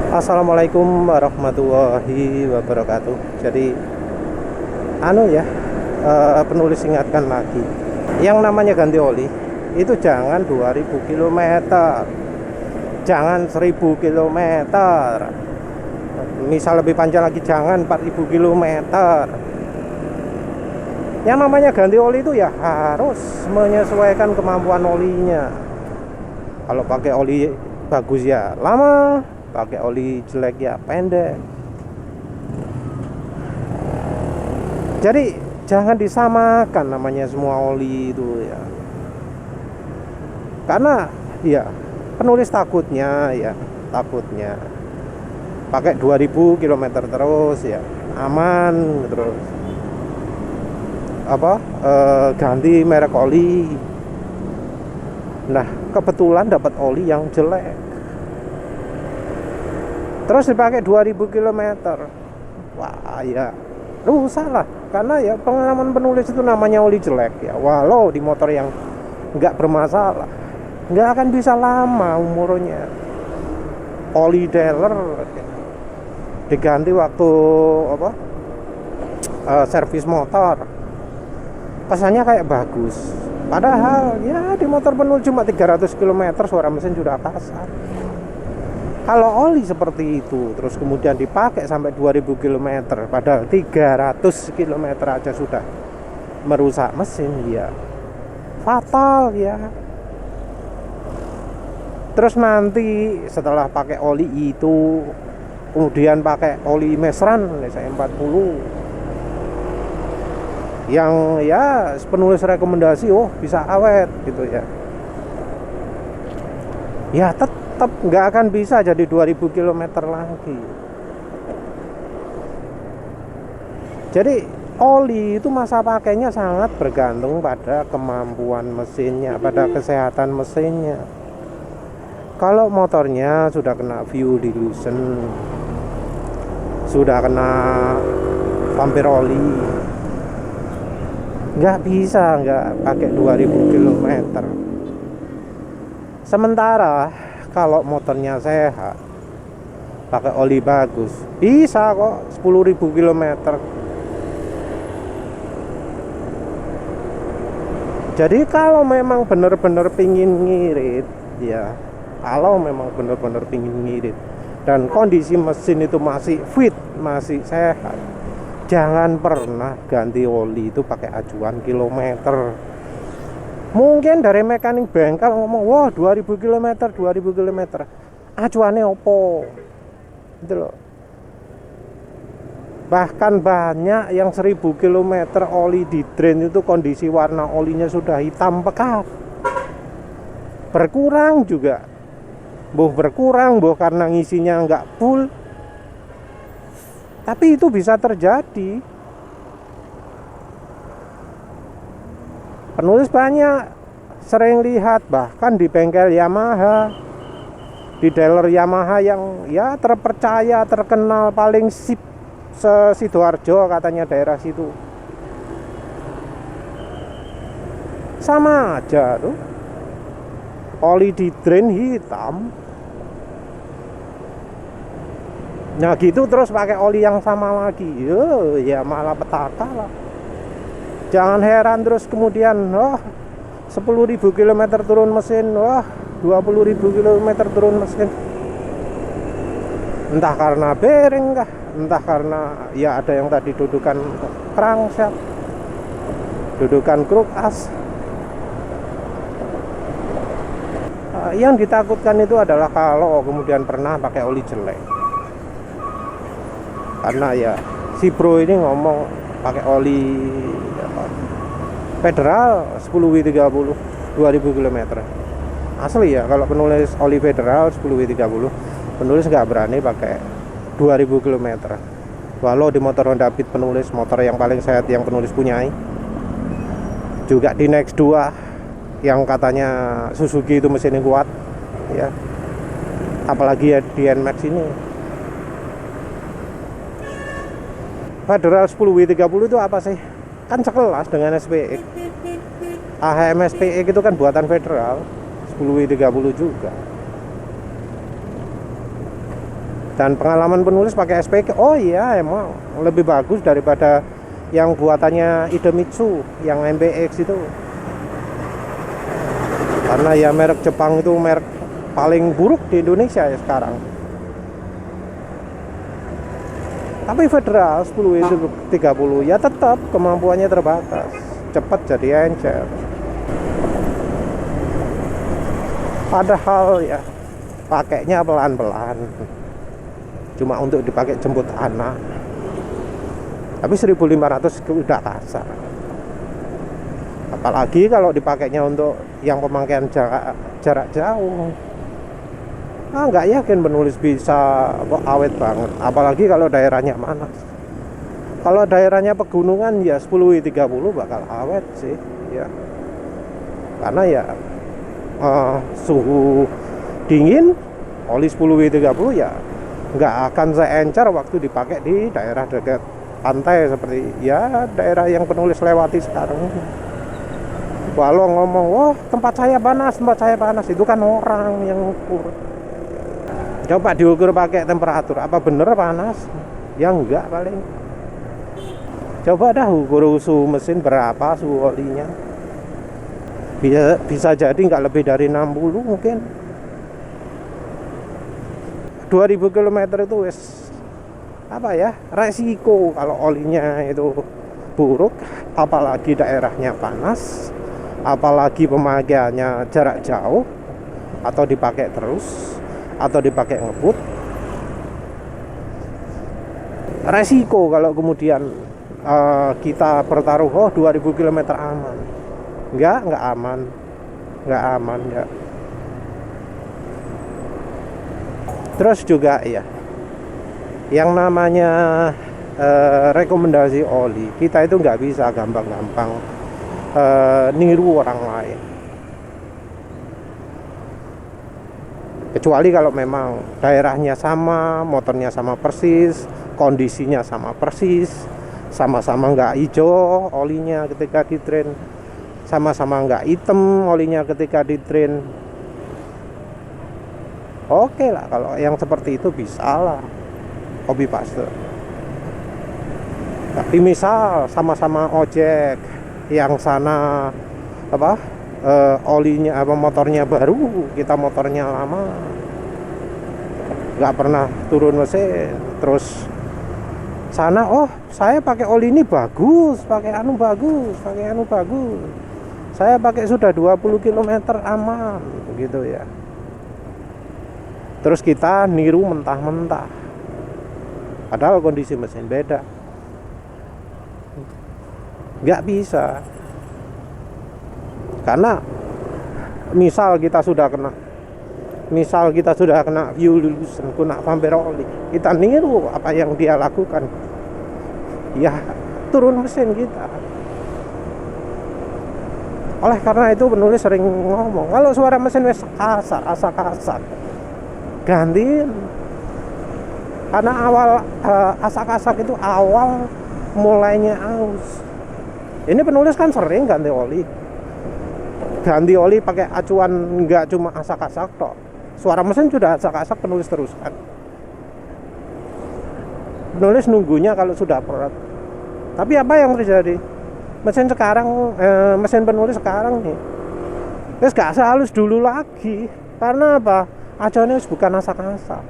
Assalamualaikum warahmatullahi wabarakatuh. Jadi penulis ingatkan lagi, yang namanya ganti oli itu jangan 2000 km, jangan 1000 km, misal lebih panjang lagi jangan 4000 km. Yang namanya ganti oli itu ya harus menyesuaikan kemampuan olinya. Kalau pakai oli bagus ya lama, pakai oli jelek ya pendek. Jadi jangan disamakan namanya semua oli itu ya. Karena ya penulis takutnya pakai 2000 km terus ya aman, terus ganti merek oli. Nah, kebetulan dapat oli yang jelek, terus dipakai 2000 km. Wah ya rusak lah. Karena ya pengalaman penulis itu namanya oli jelek ya, walau di motor yang nggak bermasalah, nggak akan bisa lama umurnya. Oli dealer diganti waktu servis motor, kesannya kayak bagus, padahal ya di motor penuh cuma 300 km suara mesin sudah kasar. Kalau oli seperti itu terus kemudian dipakai sampai 2000 km, padahal 300 km aja sudah merusak mesin, ya fatal ya. Terus nanti setelah pakai oli itu kemudian pakai oli Mesran S40 yang ya penulis rekomendasi bisa awet gitu ya, ya tetap nggak akan bisa jadi 2000 km lagi. Jadi oli itu masa pakainya sangat bergantung pada kemampuan mesinnya, pada kesehatan mesinnya. Kalau motornya sudah kena fuel dilution, sudah kena vampir oli, nggak bisa nggak pakai 2000 km. Sementara kalau motornya sehat, pakai oli bagus, bisa kok 10.000 km. Jadi kalau memang benar-benar pingin ngirit ya, kalau memang benar-benar pingin ngirit dan kondisi mesin itu masih fit, masih sehat, jangan pernah ganti oli itu pakai acuan kilometer. Mungkin dari mekanik bengkel ngomong, wah 2000 km, 2000 km. Acuannya opo? Gitu loh. Bahkan banyak yang 1000 km oli di drain itu kondisi warna olinya sudah hitam pekat. Berkurang juga. Berkurang karena ngisinya nggak full. Tapi itu bisa terjadi. Penulis banyak sering lihat bahkan di bengkel Yamaha, di dealer Yamaha yang ya terpercaya, terkenal, paling sip se-Sidoarjo katanya daerah situ. Sama aja tuh, oli di drain hitam. Nah gitu terus pakai oli yang sama lagi, ya malah petaka lah. Jangan heran terus kemudian 10.000 km turun mesin, 20.000 km turun mesin. Entah karena bearing kah, entah karena ya ada yang tadi dudukan crankshaft, dudukan kruk as. Yang ditakutkan itu adalah kalau kemudian pernah pakai oli jelek. Karena ya si bro ini ngomong pakai oli Federal 10W30 2000 km. Asli ya, kalau penulis oli Federal 10W30, penulis nggak berani pakai 2000 km. Walau di motor Honda Beat penulis, motor yang paling sehat yang penulis punyai, juga di Next 2 yang katanya Suzuki itu mesinnya kuat ya, apalagi ya di NMAX ini. Federal 10W30 itu apa sih? Kan sekelas dengan SPX. AHM SPX itu kan buatan Federal, 10W30 juga. Dan pengalaman penulis pakai SPK, oh iya emang lebih bagus daripada yang buatannya Idemitsu, yang MBX itu. Karena ya merek Jepang itu merek paling buruk di Indonesia ya sekarang. Tapi Federal 10W30 ya tetap kemampuannya terbatas, cepat jadi encer. Padahal ya pakainya pelan-pelan, cuma untuk dipakai jemput anak. Tapi 1500 udah kasar. Apalagi kalau dipakainya untuk yang pemakaian jarak jauh. Nggak yakin penulis bisa awet banget. Apalagi kalau daerahnya panas. Kalau daerahnya pegunungan ya 10W30 bakal awet sih ya. Karena ya suhu dingin, oli 10W30 ya nggak akan seencer waktu dipakai di daerah dekat pantai seperti ya daerah yang penulis lewati sekarang. Walau ngomong, wah tempat saya panas, itu kan orang yang ukur. Coba diukur pakai temperatur, apa bener panas? Ya enggak paling. Coba dah ukur suhu mesin berapa, suhu olinya. Bisa jadi nggak lebih dari 60 mungkin. 2000 km itu wes apa ya, resiko kalau olinya itu buruk, apalagi daerahnya panas, apalagi pemakaiannya jarak jauh, atau dipakai terus, atau dipakai ngebut. Resiko kalau kemudian kita bertaruh, oh 2000 km aman. Enggak aman. Enggak aman ya. Terus juga ya, yang namanya rekomendasi oli, kita itu nggak bisa gampang-gampang niru orang lain. Kecuali kalau memang daerahnya sama, motornya sama persis, kondisinya sama persis, sama-sama nggak hijau olinya ketika di drain, sama-sama nggak hitam olinya ketika di drain. Oke lah, kalau yang seperti itu bisa lah copy paste. Tapi misal sama-sama ojek, yang sana apa olinya apa motornya baru, kita motornya lama, nggak pernah turun mesin, terus sana oh saya pakai oli ini bagus, pakai anu bagus, saya pakai sudah 20 km aman begitu ya. Terus kita niru mentah-mentah, padahal kondisi mesin beda. Nggak bisa. Karena misal kita sudah kena fuel dilution, kena vampire oli, kita niru apa yang dia lakukan, ya turun mesin kita. Oleh karena itu penulis sering ngomong, kalau suara mesin wes kasar, asa kasar, gantiin. Karena awal asak-asak itu awal mulainya aus. Ini penulis kan sering ganti oli pakai acuan, nggak cuma asak-asak toh. Suara mesin sudah asak-asak, penulis teruskan. Penulis nunggunya kalau sudah perut. Tapi apa yang terjadi? Mesin penulis sekarang nih, terus gak sehalus dulu lagi. Karena apa? Acuannya bukan asak-asak.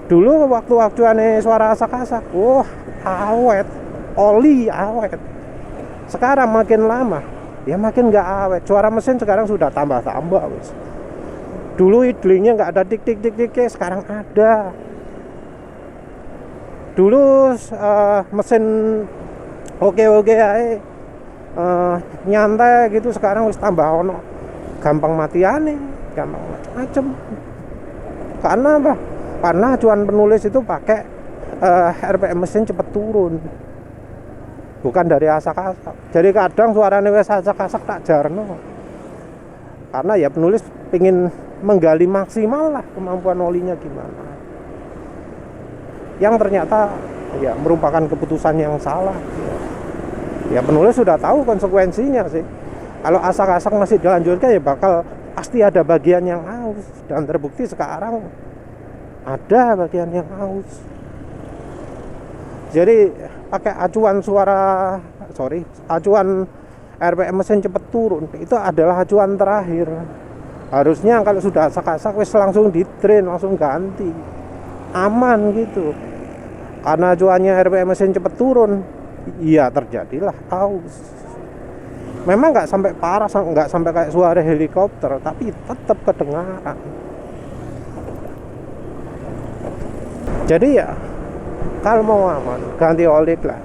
Dulu waktu aneh suara asak-asak, wah awet, oli awet. Sekarang makin lama ya makin nggak awet. Suara mesin sekarang sudah tambah-tambah wis. Dulu idlingnya nggak ada tik-tik-tik-tik, sekarang ada. Dulu mesin oke aja, nyantai gitu, sekarang wis tambah ono gampang matiane, gampang macam-macam. Karena apa? Karena acuan penulis itu pakai RPM mesin cepat turun, bukan dari asak-asak. Jadi kadang suaranya wes asak-asak tak jarno. Karena ya penulis pengen menggali maksimal lah kemampuan olinya gimana. Yang ternyata ya merupakan keputusan yang salah. Ya penulis sudah tahu konsekuensinya sih. Kalau asak-asak masih dilanjutkan ya bakal pasti ada bagian yang aus. Dan terbukti sekarang ada bagian yang aus. Jadi pakai acuan acuan RPM mesin cepet turun itu adalah acuan terakhir. Harusnya kalau sudah asak-asak wis langsung di drain, langsung ganti, aman gitu. Karena acuannya RPM mesin cepet turun, iya terjadilah aus. Memang nggak sampai parah, nggak sampai kayak suara helikopter, tapi tetap kedengaran. Jadi ya kalau mau aman ganti oli lah.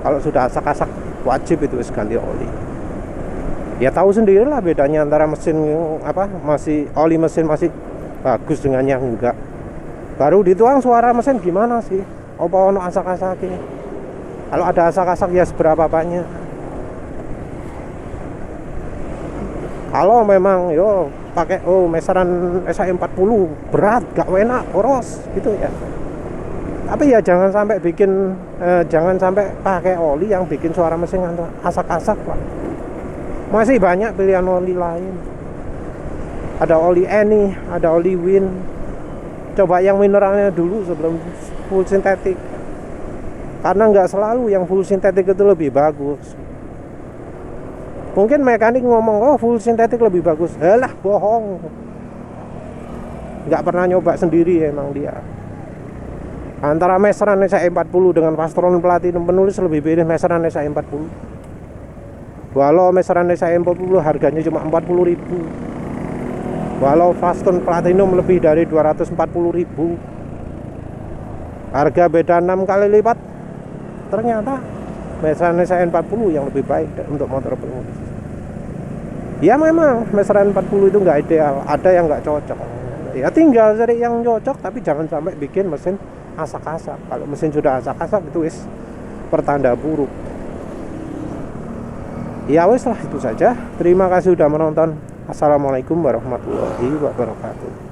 Kalau sudah asak-asak wajib itu ganti oli. Ya tahu sendirilah bedanya antara mesin masih oli mesin masih bagus dengan yang enggak. Baru dituang suara mesin gimana sih? Apa ono asak-asaknya? Kalau ada asak-asak ya seberapa banyak? Kalau memang pakai meseran SAE40 berat, gak enak, boros gitu ya. Tapi ya jangan sampai pakai oli yang bikin suara mesin asak-asak Pak. Masih banyak pilihan oli lain. Ada oli Eni, ada oli Win. Coba yang mineralnya dulu sebelum full sintetik. Karena nggak selalu yang full sintetik itu lebih bagus. Mungkin mekanik ngomong full sintetik lebih bagus. Halah, bohong. Nggak pernah nyoba sendiri emang dia. Antara meseran SAE40 dengan Fastron Platinum penulis lebih pilih meseran SAE40. Walau meseran SAE40 harganya cuma 40.000. Walau Fastron Platinum lebih dari 240.000. Harga beda 6 kali lipat. Ternyata meseran SAE40 yang lebih baik untuk motor penulis. Ya memang meseran 40 itu nggak ideal, ada yang nggak cocok. Ya tinggal cari yang cocok, tapi jangan sampai bikin mesin asak-asak. Kalau mesin sudah asak-asak itu pertanda buruk. Ya wes lah, itu saja. Terima kasih sudah menonton. Assalamualaikum warahmatullahi wabarakatuh.